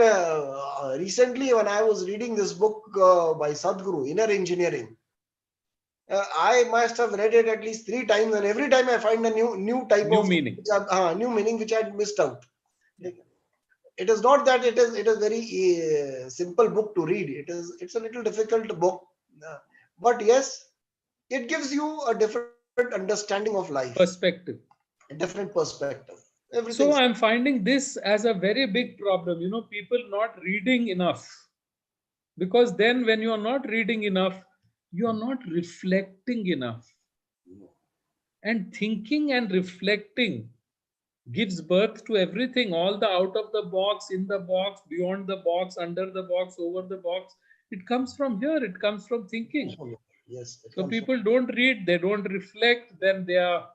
recently when I was reading this book by Sadhguru, Inner Engineering, I must have read it at least 3 times, and every time I find a new type New of meaning. new meaning which I had missed out. It is not that it is very simple book to read. It's a little difficult book, uh, but yes, it gives you a different understanding of life, Perspective. a different perspective. Everything's So I'm finding this as a very big problem, people not reading enough. Because then when you are not reading enough, you are not reflecting enough. And thinking and reflecting gives birth to everything, all the out of the box, in the box, beyond the box, under the box, over the box. It comes from here, it comes from thinking. yes, it So comes from. people don't read, they don't reflect, then they are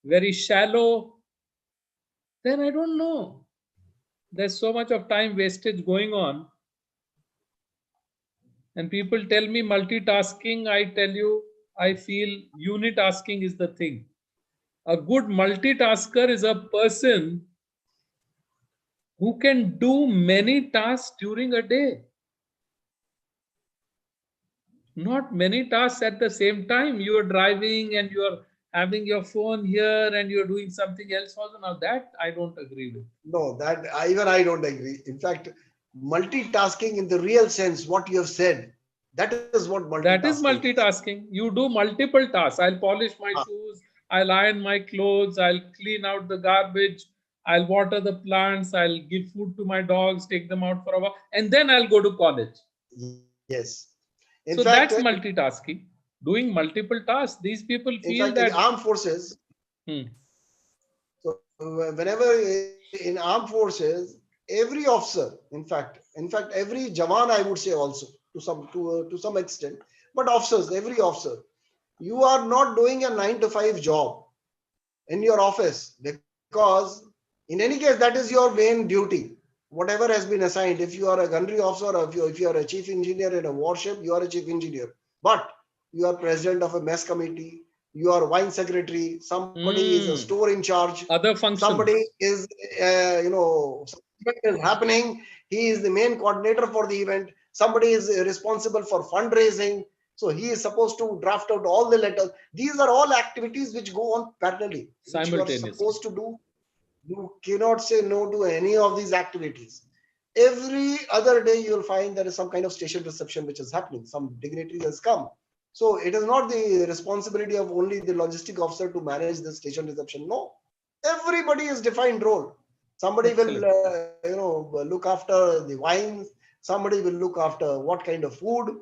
very shallow. Then I don't know. There's so much of time wastage going on. And people tell me multitasking, I tell you, I feel unitasking is the thing. A good multitasker is a person who can do many tasks during a day. Not many tasks at the same time. You are driving and you are having your phone here and you're doing something else also. Now that I don't agree with. No, even I don't agree. In fact, multitasking in the real sense, what you have said, that is what That multitasking is is. multitasking. You do multiple tasks. I'll polish my Ah, shoes, I'll iron my clothes, I'll clean out the garbage, I'll water the plants, I'll give food to my dogs, take them out for a walk, and then I'll go to college. yes. In fact, So that's multitasking. Doing multiple tasks. These people feel in the that. armed forces, Hmm, so whenever in armed forces, every officer, in fact, every Jawan, I would say also to some extent, But officers, every officer, you are not doing a 9 to 5 job in your office, because in any case, that is your main duty. Whatever has been assigned, if you are a gunnery officer, or if you are a chief engineer in a warship, you are a chief engineer. But you are president of a mess committee, you are wine secretary, somebody is a store in charge, Other functions. somebody is, something is happening, he is the main coordinator for the event, somebody is responsible for fundraising, so he is supposed to draft out all the letters. These are all activities which go on parallelly, which you are supposed to do. You cannot say no to any of these activities. Every other day, you will find there is some kind of station reception which is happening. Some dignitary has come. So it is not the responsibility of only the logistic officer to manage the station reception. No, everybody is defined role. Somebody will, look after the wines. Somebody will look after what kind of food.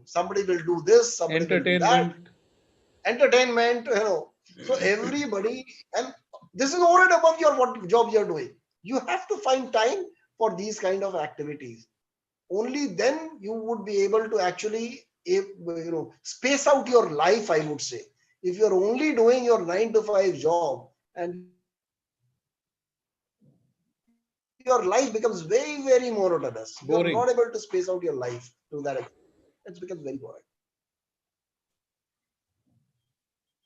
Somebody will do this. Somebody will do that. Entertainment. So everybody, and this is over and above your what job you're doing. You have to find time for these kind of activities. Only then you would be able to actually, space out your life, I would say. If you're only doing your 9 to 5 job, and your life becomes very, very monotonous. You're not able to space out your life to that extent. It becomes very boring.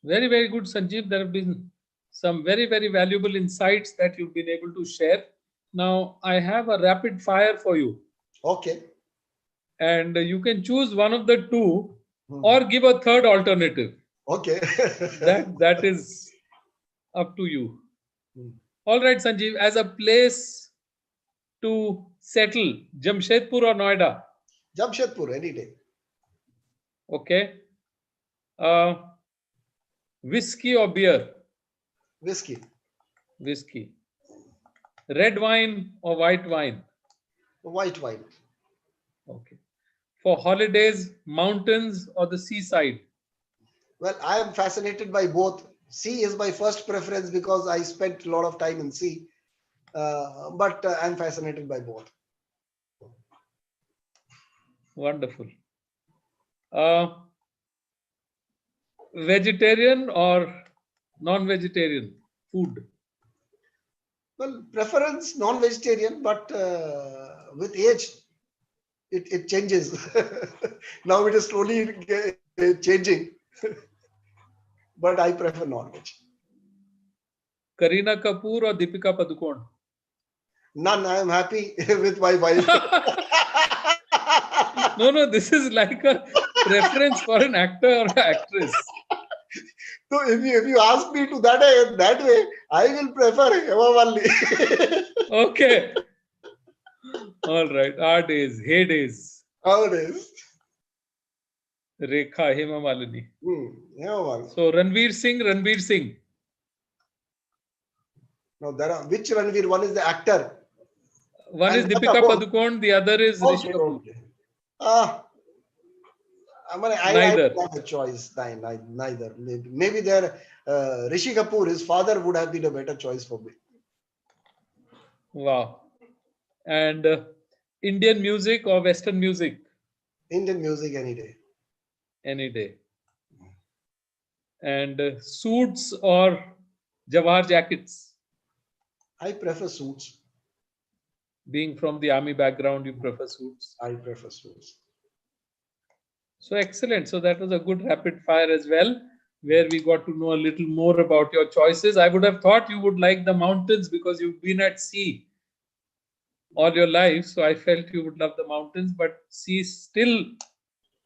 Very, very good, Sanjeev. There have been some very, very valuable insights that you've been able to share. Now, I have a rapid fire for you. Okay. And you can choose one of the two or give a third alternative. Okay. that is up to you. All right, Sanjeev, as a place to settle, Jamshedpur or Noida? Jamshedpur, any day. Okay. Whiskey or beer? Whiskey. Whiskey. Red wine or white wine? White wine. Okay. For holidays, mountains or the seaside? Well, I am fascinated by both. Sea is my first preference because I spent a lot of time in sea. But I'm fascinated by both. Wonderful. Vegetarian or non-vegetarian food? Well, preference non-vegetarian, but with age, it changes. Now it is slowly changing. But I prefer non-veg. Kareena Kapoor or Deepika Padukone? None. I am happy with my wife. No, this is like a preference for an actor or actress. So if you ask me to that way, I will prefer Hema Malini. Okay. All right. Our days, heydays. Our days. Rekha, Hema Malini. Hema Malini. So Ranveer Singh. Now there are which Ranveer? One is the actor. One is Deepika Padukone. The other is Rishi Kapoor. I don't have a choice. Neither. Maybe there, Rishi Kapoor, his father, would have been a better choice for me. Wow. And Indian music or Western music? Indian music any day. Any day. And suits or Jawahar jackets? I prefer suits. Being from the army background, you prefer suits? I prefer suits. So excellent. So that was a good rapid fire as well, where we got to know a little more about your choices. I would have thought you would like the mountains because you've been at sea all your life. So I felt you would love the mountains, but sea still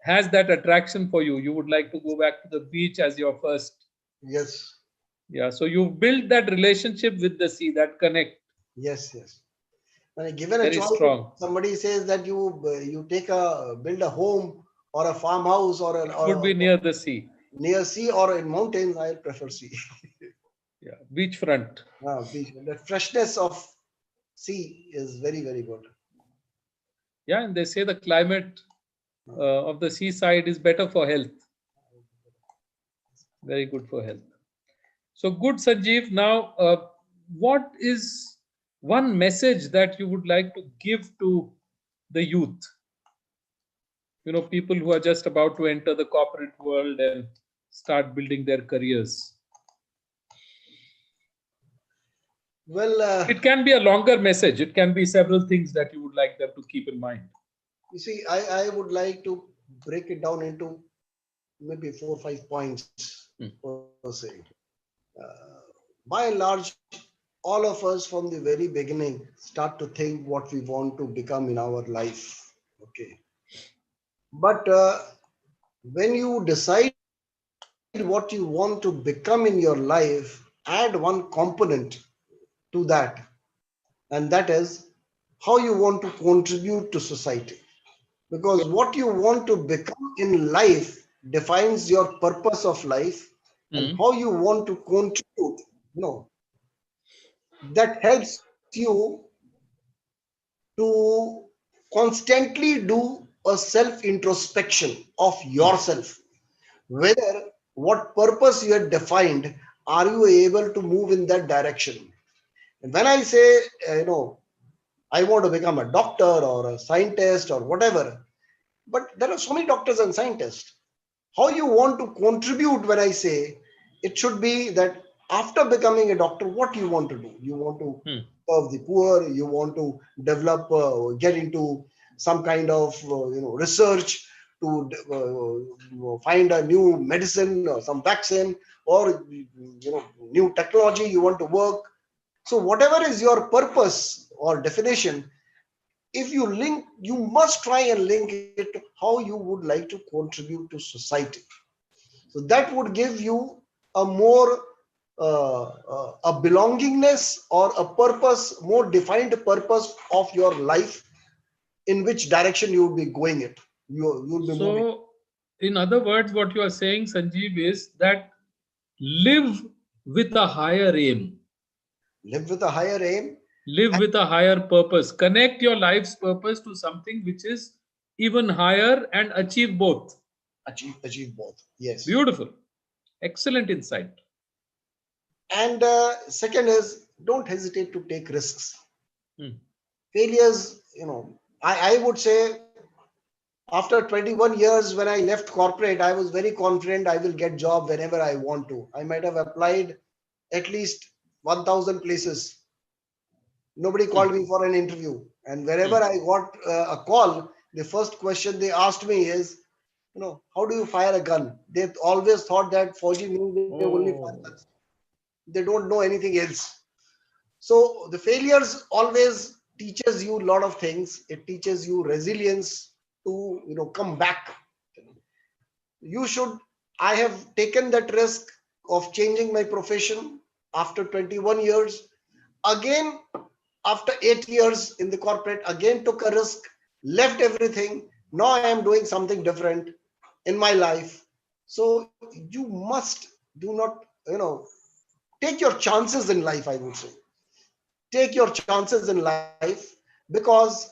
has that attraction for you. You would like to go back to the beach as your first. Yes. Yeah. So you've built that relationship with the sea, that connect. Yes. When given a Very choice, strong. Somebody says that you build a home or a farmhouse or would be near the sea. Near sea or in mountains, I prefer sea. Yeah, beachfront. Beach. The freshness of sea is very, very good. Yeah, and they say the climate of the seaside is better for health. Very good for health. So good, Sanjeev. Now, what is one message that you would like to give to the youth? people who are just about to enter the corporate world and start building their careers? Well, It can be a longer message. It can be several things that you would like them to keep in mind. you see, I would like to break it down into maybe 4 or 5 points Hmm. per se. By and large, all of us from the very beginning start to think what we want to become in our life. Okay. But when you decide what you want to become in your life, add one component to that, and that is how you want to contribute to society. Because what you want to become in life defines your purpose of life, and Hmm. how you want to contribute, that helps you to constantly do a self introspection of Hmm. yourself, whether what purpose you had defined, are you able to move in that direction. And when I say, I want to become a doctor or a scientist or whatever, but there are so many doctors and scientists. How you want to contribute, when I say, it should be that after becoming a doctor, what you want to do. You want to Hmm. serve the poor, you want to develop, get into some kind of research to find a new medicine or some vaccine, or new technology you want to work. So whatever is your purpose or definition, if you link, you must try and link it to how you would like to contribute to society. So that would give you a more a belongingness or a purpose, more defined purpose of your life, in which direction you will be going it. You'll be moving. So, in other words, what you are saying, Sanjeev, is that live with a higher aim, Live with a higher aim live and with a higher purpose, connect your life's purpose to something which is even higher and achieve both. achieve both. Yes. Beautiful. Excellent insight. And second is, don't hesitate to take risks. Hmm. Failures, I would say, after 21 years, when I left corporate, I was very confident I will get job whenever I want to. I might have applied at least 1,000 places. Nobody Hmm. called me for an interview. And wherever Hmm. I got a call, the first question they asked me is, how do you fire a gun? They always thought that Fauji means they only fire guns. Oh, They don't know anything else. So the failures always teaches you a lot of things. It teaches you resilience to come back. You should. I have taken that risk of changing my profession after 21 years. Again, after 8 years in the corporate, again took a risk, left everything. Now I am doing something different in my life. So you must do not, take your chances in life, I would say. Take your chances in life, because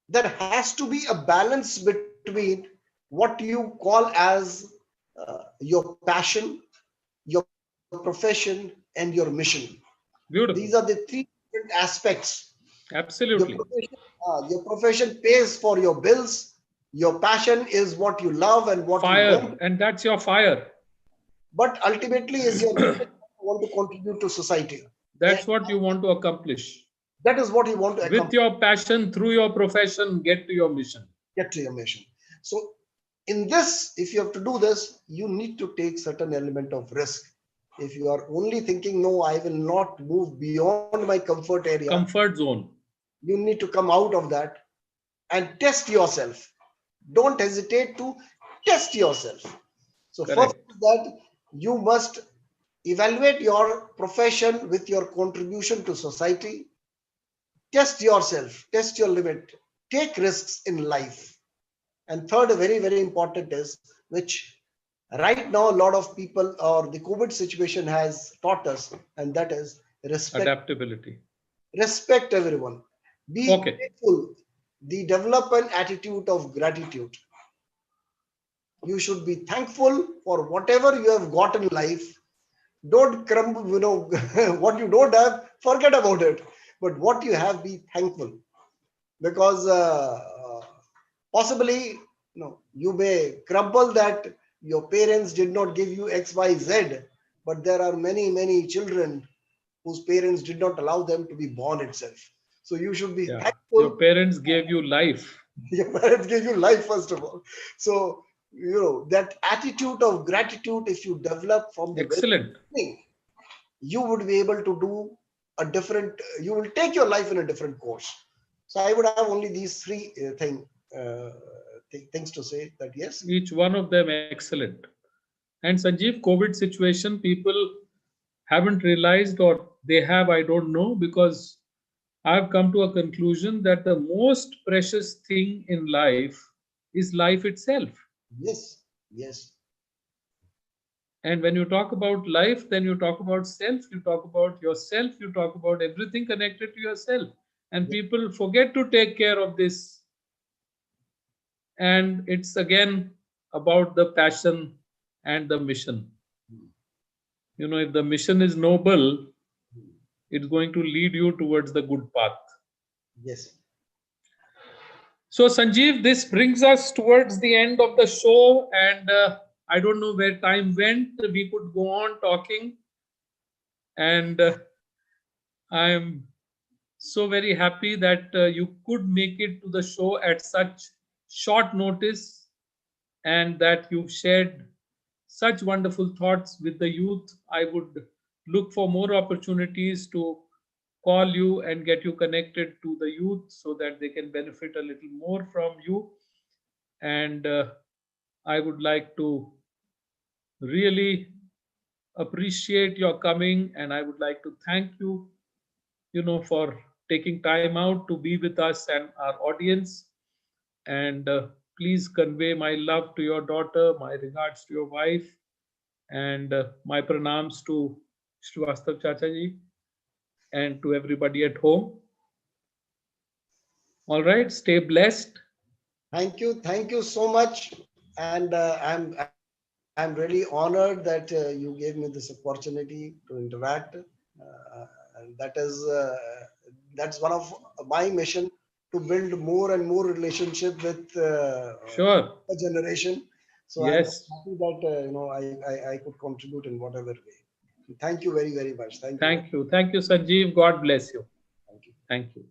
there has to be a balance between what you call as your passion, your profession, and your mission. These are beautiful. the three different aspects. Absolutely. Your profession pays for your bills. Your passion is what you love and what you Fire. want. And that's your fire. But ultimately, is your mission you want to contribute to society, and That's what you want to accomplish. that is what you want to With accomplish. your passion, through your profession, get to your mission. Get to your mission. So, in this, if you have to do this, you need to take certain element of risk. If you are only thinking, no, I will not move beyond my comfort area, Comfort zone. you need to come out of that and test yourself. Don't hesitate to test yourself. So first Correct. is that you must evaluate your profession with your contribution to society. Test yourself, test your limit, take risks in life. And third, very, very important is, which right now a lot of people or the COVID situation has taught us, and that is Adaptability. respect everyone. Be Okay. grateful. The develop an attitude of gratitude. You should be thankful for whatever you have got in life. Don't crumble, what you don't have, forget about it. But what you have, be thankful. Because Possibly, you may crumble that your parents did not give you XYZ, but there are many children whose parents did not allow them to be born itself. So you should be Yeah. Your thankful. parents gave you life. Your parents gave you life, first of all. So, that attitude of gratitude, if you develop from the very Excellent. beginning, you would be able to do you will take your life in a different course. So I would have only these three things to say, that yes. Each one of them excellent. And Sanjeev, COVID situation, people haven't realized, or they have, I don't know, because I've come to a conclusion that the most precious thing in life is life itself. Yes, yes, And when you talk about life, then you talk about self, you talk about yourself, you talk about everything connected to yourself. And yes, people forget to take care of this. And it's again about the passion and the mission. If the mission is noble, it's going to lead you towards the good path. yes. So, Sanjeev, this brings us towards the end of the show, and I don't know where time went. We could go on talking, and I'm so very happy that you could make it to the show at such short notice, and that you've shared such wonderful thoughts with the youth. I would look for more opportunities to call you and get you connected to the youth so that they can benefit a little more from you. And I would like to really appreciate your coming, and I would like to thank you, for taking time out to be with us and our audience. And please convey my love to your daughter, my regards to your wife, and my pranams to Srivastav Chachaji and to everybody at home. All right, stay blessed. Thank you so much, and I'm really honored that you gave me this opportunity to interact, and that's one of my mission, to build more and more relationship with Sure. a generation. So I'm Yes. happy that I could contribute in whatever way. Thank you very much. Thank you. Thank you. Thank you, Sanjeev. God bless you. Thank you. Thank you.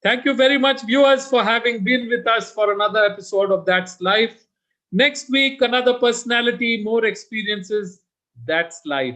Thank you very much, viewers, for having been with us for another episode of That's Life. Next week, another personality, more experiences. That's life.